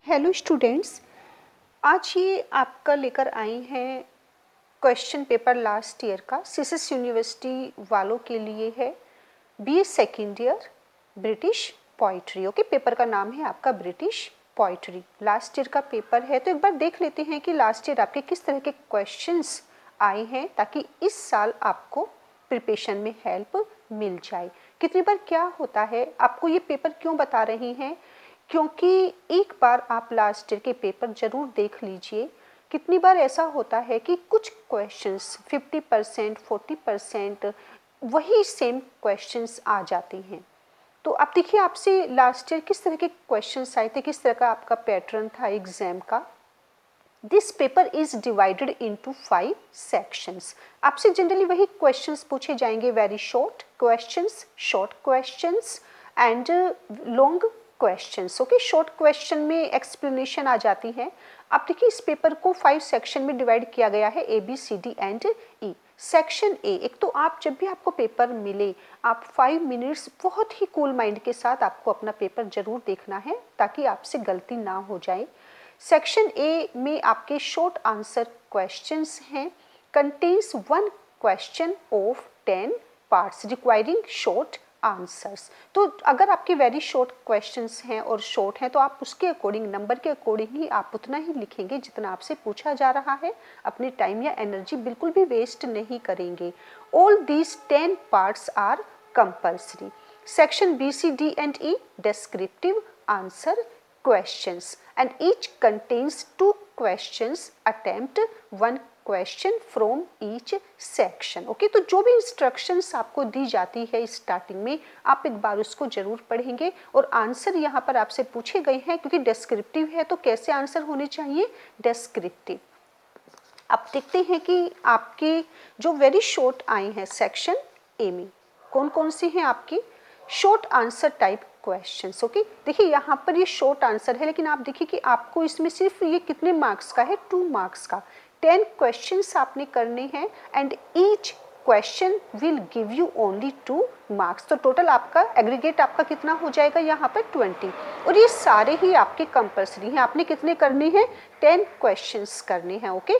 Hello students, आज ये आपका लेकर आए हैं क्वेश्चन पेपर लास्ट ईयर का सीएसएस यूनिवर्सिटी वालों के लिए है। BA second year British poetry. Okay, paper का नाम है आपका ब्रिटिश पोइट्री। लास्ट ईयर का पेपर है, तो एक बार देख लेते हैं कि लास्ट ईयर आपके किस तरह के क्वेश्चंस आए हैं, ताकि इस साल आपको प्रिपरेशन में हेल्प मिल जाए। कितनी बार क्या होता है, आपको ये पेपर क्यों बता रही हैं, क्योंकि एक बार आप लास्ट ईयर के पेपर जरूर देख लीजिए। कितनी बार ऐसा होता है कि कुछ क्वेश्चंस 50% 40% वही सेम क्वेश्चंस आ जाते हैं। तो आप देखिए, आपसे लास्ट ईयर किस तरह के क्वेश्चंस आए थे, किस तरह का आपका पैटर्न था एग्जाम का। This paper is divided into 5 sections. आपसे जनरली वही क्वेश्चंस पूछे जाएंगे, very short questions and long questions. Okay, short question में एक्सप्लेनेशन आ जाती है। अब देखिए, इस पेपर को 5 सेक्शन में डिवाइड किया गया है, A B C D and E. Section A, एक तो आप जब भी आपको पेपर मिले, आप 5 मिनट्स बहुत ही कूल माइंड के साथ आपको अपना पेपर जरूर देखना है, ताकि आपसे गलती ना हो जाए। सेक्शन ए में आपके शॉर्ट आंसर क्वेश्चंस हैं, contains 1 question of 10 parts requiring short answers. तो अगर आपके वेरी शॉर्ट क्वेश्चंस हैं और शॉर्ट हैं, तो आप उसके अकॉर्डिंग, नंबर के अकॉर्डिंग ही आप उतना ही लिखेंगे जितना आपसे पूछा जा रहा है। अपनी टाइम या एनर्जी बिल्कुल भी वेस्ट नहीं करेंगे। All these 10 parts are compulsory. Section B C D and E descriptive answer questions and each contains 2 questions. Attempt 1 question from each section. Okay, तो जो भी इंस्ट्रक्शंस आपको दी जाती है स्टार्टिंग में, आप एक बार उसको जरूर पढ़ेंगे। और आंसर यहाँ पर आपसे पूछे गए हैं, क्योंकि डिस्क्रिप्टिव है तो कैसे आंसर होने चाहिए, डिस्क्रिप्टिव। अब देखते हैं कि आपके जो वेरी शॉर्ट आए हैं सेक्शन ए में, कौन कौन से हैं आपके short answer type questions. Okay, देखिए यहाँ पर ये शॉर्ट आंसर है, लेकिन आप देखिए कि आपको इसमें सिर्फ ये कितने मार्क्स का है, 2 मार्क्स का। 10 क्वेश्चंस आपने करने हैं and each question will give you only 2 marks. तो टोटल आपका एग्रीगेट आपका कितना हो जाएगा यहाँ पर 20। और ये सारे ही आपके कंपल्सरी हैं। आपने कितने करने हैं, 10 क्वेश्चंस करने हैं। Okay,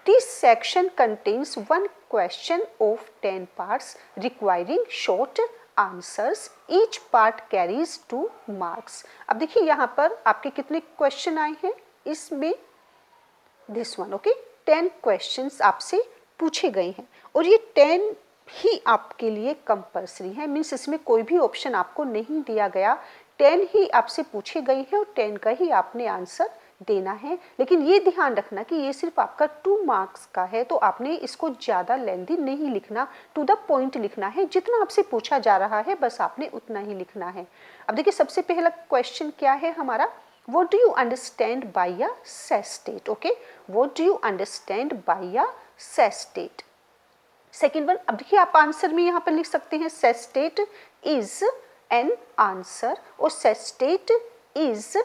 This section contains 1 question of 10 parts requiring short answers. Each part carries 2 marks. अब देखिए यहाँ पर आपके कितने क्वेश्चन आए हैं इसमें, this one, okay? 10 questions आपसे पूछे गए हैं और ये 10 ही आपके लिए कंपल्सरी है। मीन्स इसमें कोई भी ऑप्शन आपको नहीं दिया गया, 10 ही आपसे पूछे गए हैं और 10 का ही आपने आंसर देना है। लेकिन ये ध्यान रखना कि ये सिर्फ आपका 2 मार्क्स का है, तो आपने इसको ज़्यादा लेंथी नहीं लिखना, टू द पॉइंट लिखना है। जितना आपसे पूछा जा रहा है बस आपने उतना ही लिखना है। अब देखिए, सबसे पहला क्वेश्चन क्या है हमारा, what do you understand by a sestate? Okay, what do you understand by a sestate? Second one, अब देखिए आप आंसर में यहाँ पर लिख सकते हैं सेस्टेट इज एन आंसर, और sestet is,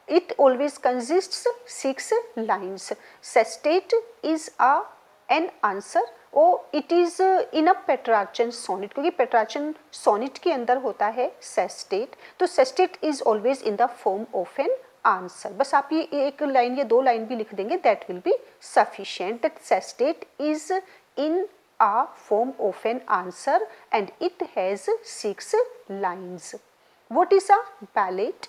it always consists 6 lines. Sestate is an answer और it is in a Petrarchan sonnet, क्योंकि Petrarchan sonnet के अंदर होता है sestate। तो sestate is always in the form of an answer। बस आप ये एक लाइन या 2 लाइन भी लिख देंगे, that will be sufficient, that sestate is in a form of an answer and it has 6 lines. What is a ballad?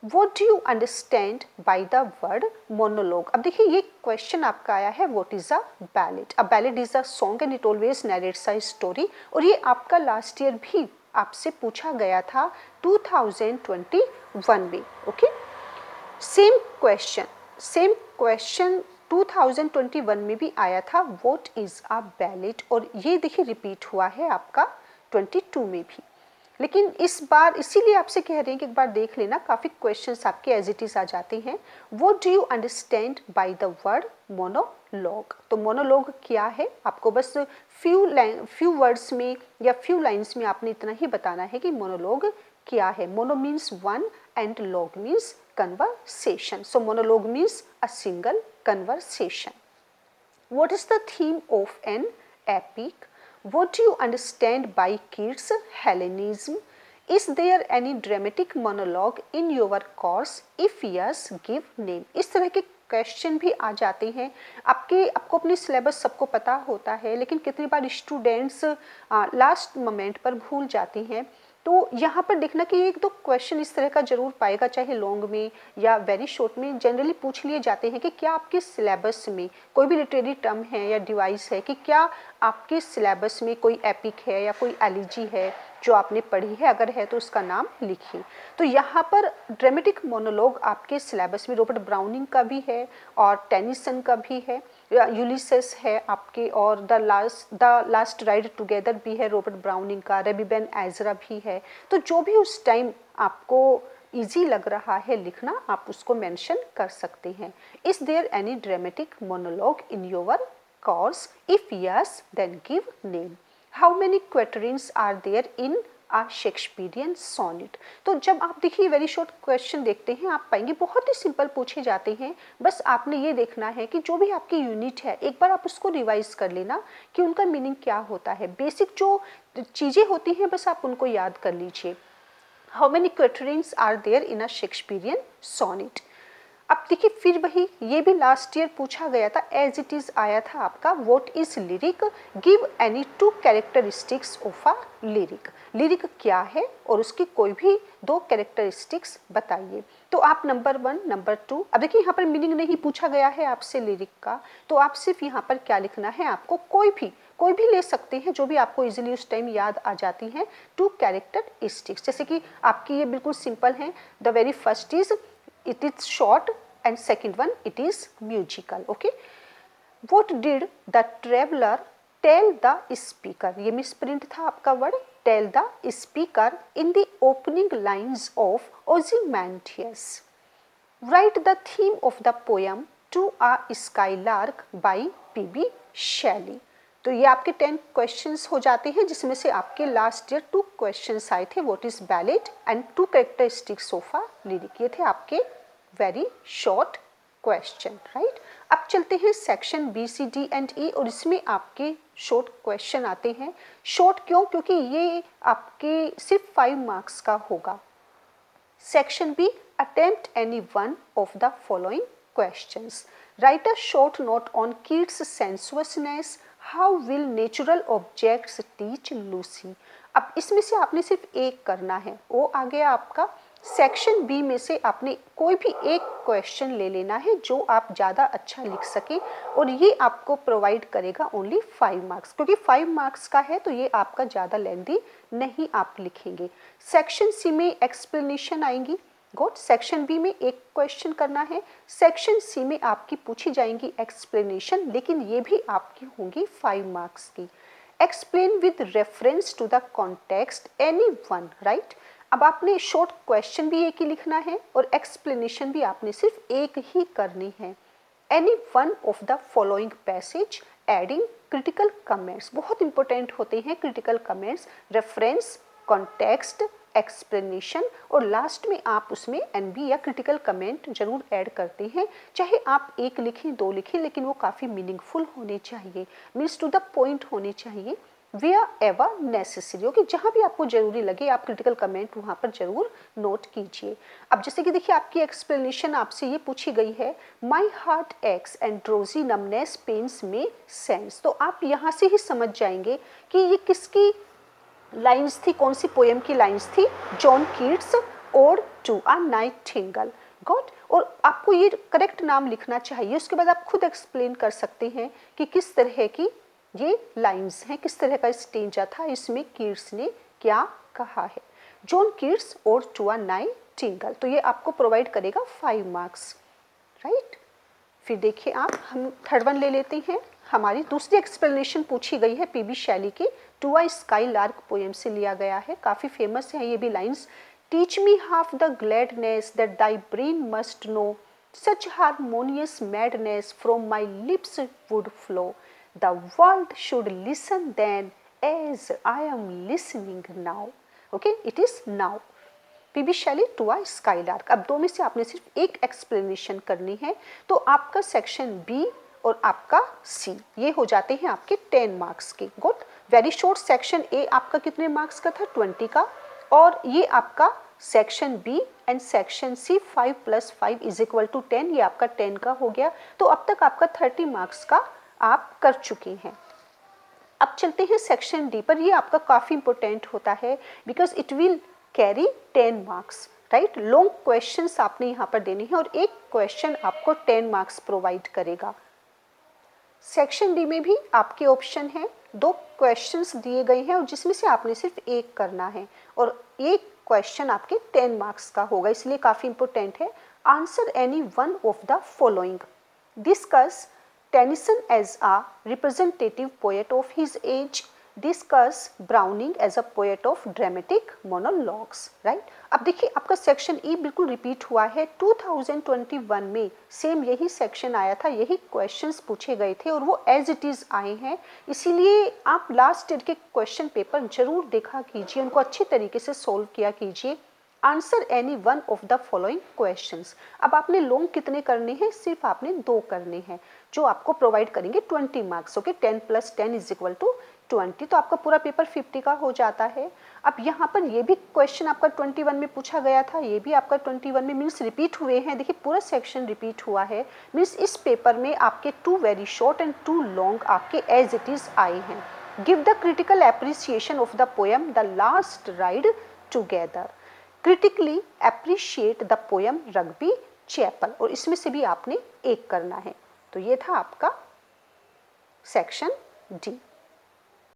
What do you understand by the word monologue? अब देखिए, ये question आपका आया है, what is a ballad? A ballad is a song and it always narrates a story। और ये आपका last year भी आपसे पूछा गया था 2021 में। ओके, सेम क्वेश्चन 2021 में भी आया था, what is a ballad? और ये देखिए रिपीट हुआ है आपका 22 में भी। लेकिन इस बार इसीलिए आपसे कह रहे हैं कि एक बार देख लेना, काफ़ी क्वेश्चंस आपके एज इट इज़ आ जाते हैं। What do you understand by the word monologue? तो मोनोलॉग क्या है, आपको बस फ्यू वर्ड्स में या फ्यू लाइन्स में आपने इतना ही बताना है कि मोनोलॉग क्या है। Mono means 1 and log means conversation. So monologue means a single conversation. What is the theme of an epic? What do you understand by Keats' Hellenism? Is there any dramatic monologue in your course, if yes give name. इस तरह के question भी आ जाते हैं। आपको अपनी syllabus सबको पता होता है, लेकिन कितनी बार स्टूडेंट्स लास्ट मोमेंट पर भूल जाते हैं। तो यहाँ पर देखना कि एक दो क्वेश्चन इस तरह का जरूर पाएगा, चाहे लॉन्ग में या वेरी शॉर्ट में जनरली पूछ लिए जाते हैं कि क्या आपके सिलेबस में कोई भी लिटरेरी टर्म है या डिवाइस है, कि क्या आपके सिलेबस में कोई एपिक है या कोई एलिजी है जो आपने पढ़ी है, अगर है तो उसका नाम लिखिए। तो यहाँ पर ड्रामेटिक मोनोलॉग आपके सिलेबस में रॉबर्ट ब्राउनिंग का भी है और टेनिसन का भी है, यूलिसेस है आपके, और द लास्ट राइड टुगेदर भी है रॉबर्ट ब्राउनिंग का, रेबिबेन एजरा भी है। तो जो भी उस टाइम आपको इजी लग रहा है लिखना, आप उसको मेंशन कर सकते हैं। Is there any dramatic monologue in your course, if yes then give name. How many quatrains are there in a Shakespearean sonnet. तो जब आप देखिए वेरी शॉर्ट क्वेश्चन देखते हैं, आप पाएंगे बहुत ही सिंपल पूछे जाते हैं। बस आपने ये देखना है कि जो भी आपकी यूनिट है एक बार आप उसको रिवाइज कर लेना कि उनका मीनिंग क्या होता है। बेसिक जो चीज़ें होती हैं बस आप उनको याद कर लीजिए। How many quatrains are there in a Shakespearean sonnet. अब देखिए फिर वही, ये भी लास्ट ईयर पूछा गया था, एज इट इज आया था आपका, what is lyric, give any two characteristics of a lyric. Lyric क्या है और उसकी कोई भी दो कैरेक्टरिस्टिक्स बताइए। तो आप नंबर 1, नंबर 2, अब देखिए यहाँ पर मीनिंग नहीं पूछा गया है आपसे लिरिक का, तो आप सिर्फ यहाँ पर क्या लिखना है, आपको कोई भी ले सकते हैं जो भी आपको इजीली उस टाइम याद आ जाती हैं। टू कैरेक्टरिस्टिक्स, जैसे कि आपकी ये बिल्कुल सिंपल है। The very first is it is short and second one it is musical. Okay, what did the traveler tell the speaker, ये misprint था आपका word tell the speaker in the opening lines of Ozymandias. Write the theme of the poem To a Skylark by P.B. Shelley. तो ये आपके 10 questions हो जाते हैं, जिसमें से आपके लास्ट ईयर 2 क्वेश्चंस आए थे, what is ballot and 2 characteristics of a lyric. ये थे आपके वेरी शॉर्ट क्वेश्चन, राइट। अब चलते हैं section B, C, D and E, और इसमें आपके शॉर्ट क्वेश्चन आते हैं। शॉर्ट क्यों? क्योंकि ये आपके सिर्फ 5 मार्क्स का होगा। Section B, attempt any one of the following questions. Write a short note on Keats' sensuousness. How will natural objects teach Lucy? अब इसमें से आपने सिर्फ एक करना है, वो आ गया आपका। सेक्शन बी में से आपने कोई भी एक क्वेश्चन ले लेना है जो आप ज़्यादा अच्छा लिख सकें, और ये आपको प्रोवाइड करेगा ओनली 5 मार्क्स, क्योंकि 5 मार्क्स का है तो ये आपका ज़्यादा लेंथी नहीं आप लिखेंगे। सेक्शन सी में एक्सप्लेनेशन आएंगी। गुड। सेक्शन बी में एक क्वेश्चन करना है, सेक्शन सी में आपकी पूछी जाएंगी एक्सप्लेनेशन, लेकिन ये भी आपकी होंगी 5 मार्क्स की। Explain with reference to the context any one, right. अब आपने शॉर्ट क्वेश्चन भी एक ही लिखना है और एक्सप्लेनेशन भी आपने सिर्फ एक ही करनी है। Any one of the following passage adding critical comments, बहुत इंपॉर्टेंट होते हैं critical comments, reference, context, explanation, और लास्ट में आप उसमें एनबी या क्रिटिकल कमेंट जरूर ऐड करते हैं। चाहे आप एक लिखें 2 लिखें, लेकिन वो काफ़ी मीनिंगफुल होने चाहिए, मीन्स टू द पॉइंट होने चाहिए, वेयर एवर नेसेसरी। ओके, जहाँ भी आपको जरूरी लगे आप क्रिटिकल कमेंट वहाँ पर जरूर नोट कीजिए। अब जैसे कि देखिए आपकी एक्सप्लेनेशन आपसे ये पूछी गई है, my heart aches and drowsy numbness pains my sense, तो आप यहाँ से ही समझ जाएंगे कि ये किसकी लाइन्स थी, कौन सी पोएम की लाइन्स थी, John Keats ode to a nightingale. Got. और आपको ये करेक्ट नाम लिखना चाहिए, उसके बाद आप खुद एक्सप्लेन कर सकते हैं कि किस तरह की ये लाइन्स हैं, किस तरह का स्टेंजा था, इसमें कीट्स ने क्या कहा है। John Keats ode to a nightingale, तो ये आपको प्रोवाइड करेगा 5 मार्क्स, राइट। फिर देखिए आप, हम थर्ड वन ले लेते हैं। हमारी दूसरी एक्सप्लेनेशन पूछी गई है पीबी शैली की to a skylark poem से लिया गया है, काफ़ी फेमस है ये भी lines. Teach me half the gladness that thy brain must know, such harmonious madness from my lips would flow, the world should listen then as I am listening now. Okay, it is now. PB Shelley to a skylark. अब 2 में से आपने सिर्फ एक explanation करनी है, तो आपका सेक्शन बी और आपका सी ये हो जाते हैं आपके 10 मार्क्स के। Good. Very short. Section A आपका कितने मार्क्स का था, 20 का। और ये आपका section B and section C 5 + 5 = 10, ये आपका 10 का हो गया। तो अब तक आपका 30 मार्क्स का आप कर चुके हैं। अब चलते हैं सेक्शन डी पर। ये आपका काफ़ी इंपॉर्टेंट होता है because it will carry 10 marks, right. Long questions आपने यहाँ पर देने हैं और एक क्वेश्चन आपको 10 मार्क्स प्रोवाइड करेगा। सेक्शन डी में भी आपके ऑप्शन हैं, 2 क्वेश्चंस दिए गए हैं और जिसमें से आपने सिर्फ एक करना है और एक क्वेश्चन आपके 10 मार्क्स का होगा, इसलिए काफ़ी इंपॉर्टेंट है। Answer any one of the following. Discuss Tennyson as a representative poet of his age. Discuss Browning as a poet of dramatic monologues. Right? अब देखिए आपका सेक्शन ई बिल्कुल रिपीट हुआ है। 2021 में सेम यही सेक्शन आया था, यही क्वेश्चंस पूछे गए थे और वो एज इट इज़ आए हैं। इसीलिए आप लास्ट ईयर के क्वेश्चन पेपर जरूर देखा कीजिए, उनको अच्छी तरीके से सोल्व किया कीजिए। Answer any one of the following questions. अब आपने लॉन्ग कितने करने हैं? सिर्फ आपने 2 करने हैं जो आपको प्रोवाइड करेंगे 20 मार्क्स। ओके, 10 + 10 = 20, तो आपका पूरा पेपर 50 का हो जाता है। अब यहाँ पर ये भी क्वेश्चन आपका 21 में पूछा गया था, ये भी आपका 21 में मीन्स रिपीट हुए हैं। देखिए पूरा सेक्शन रिपीट हुआ है, मीन्स इस पेपर में आपके 2 वेरी शॉर्ट एंड 2 लॉन्ग आपके एज इट इज आए हैं। Give the critical appreciation of the poem the last ride together. Critically appreciate the poem Rugby Chapel, और इसमें से भी आपने एक करना है। तो ये था आपका सेक्शन डी।